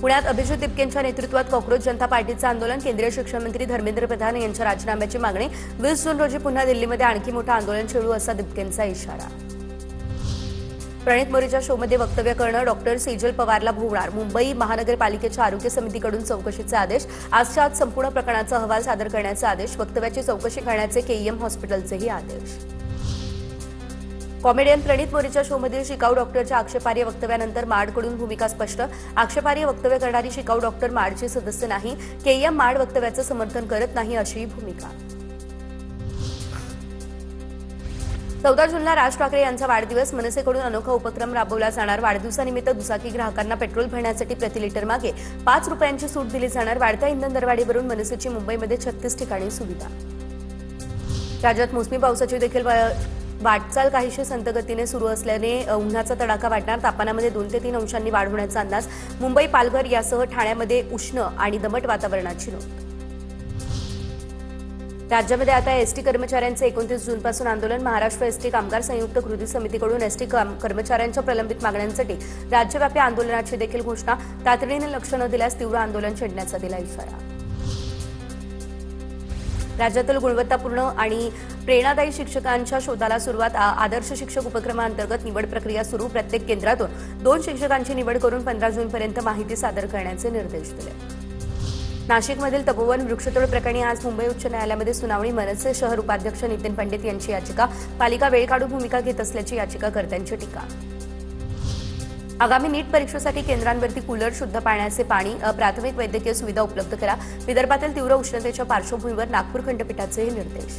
पुण्यात अभिजित दिपकेंच्या नेतृत्वात कॉक्रोच जनता पार्टीचं आंदोलन. केंद्रीय शिक्षण मंत्री धर्मेंद्र प्रधान यांच्या राजीनाम्याची मागणी. 20 जून रोजी पुन्हा दिल्लीमध्ये आणखी मोठं आंदोलन छेडू असा दिपकेंचा इशारा. प्रणित मोरेच्या शोमध्ये वक्तव्य करणं डॉक्टर सेजल पवारला भोवणार. मुंबई महानगरपालिकेच्या आरोग्य समितीकडून चौकशीचे आदेश. आजच्या आज संपूर्ण प्रकरणाचा अहवाल सादर करण्याचे आदेश. वक्तव्याची चौकशी करण्याचे केईएम हॉस्पिटलचेही आदेश. कॉमेडियन प्रणित मोरेच्या शोमधील शिकाऊ डॉक्टरच्या आक्षेपार्ह वक्तव्यानंतर माडकडून भूमिका स्पष्ट. आक्षेपार्ह वक्तव्य करणारी शिकाऊ डॉक्टर माडची सदस्य नाही. केईएम माड वक्तव्याचं समर्थन करत नाही अशी भूमिका. 14 जूनला राज ठाकरे यांचा वाढदिवस. मनसेकडून अनोखा उपक्रम राबवला जाणार. वाढदिवसानिमित्त दुचाकी ग्राहकांना पेट्रोल भरण्यासाठी प्रति लिटर मागे 5 रुपयांची सूट दिली जाणार. वाढत्या इंधन दरवाढीवरून मनसेची मुंबईमध्ये 36 ठिकाणी सुविधा. राज्यात मोसमी पावसाची देखील वाटचाल काहीशी संथ गतीने सुरू असल्याने उन्हाचा तडाखा वाढणार. तापमानामध्ये 2 ते 3 अंशांनी वाढ होण्याचा अंदाज. मुंबई, पालघर यासह ठाण्यामध्ये उष्ण आणि दमट वातावरणाची नोंद. राज्यामध्ये आता एसटी कर्मचाऱ्यांचे 29 जूनपासून आंदोलन. महाराष्ट्र एसटी कामगार संयुक्त कृती समितीकडून एसटी कर्मचाऱ्यांच्या प्रलंबित मागण्यांसाठी राज्यव्यापी आंदोलनाची देखील घोषणा. तातडीने लक्ष न दिल्यास तीव्र आंदोलन छेडण्याचा दिला इशारा. राज्यातील गुणवत्तापूर्ण आणि प्रेरणादायी शिक्षकांच्या शोधाला सुरुवात. आदर्श शिक्षक उपक्रमांतर्गत निवड प्रक्रिया सुरू. प्रत्येक केंद्रातून 2 शिक्षकांची निवड करून 15 जूनपर्यंत माहिती सादर करण्याचे निर्देश दिले. नाशिकमधील तपोवन वृक्षतोड प्रकरणी आज मुंबई उच्च न्यायालयामध्ये सुनावणी. मनसे शहर उपाध्यक्ष नितीन पंडित यांची याचिका. पालिका वेळ काढून भूमिका घेत असल्याची याचिकाकर्त्यांची टीका. आगामी नीट परीक्षेसाठी केंद्रांवरती कूलर, शुद्ध पाण्याचे पाणी, प्राथमिक वैद्यकीय सुविधा उपलब्ध करा. विदर्भातील तीव्र उष्णतेच्या पार्श्वभूमीवर नागपूर खंडपीठाचे निर्देश.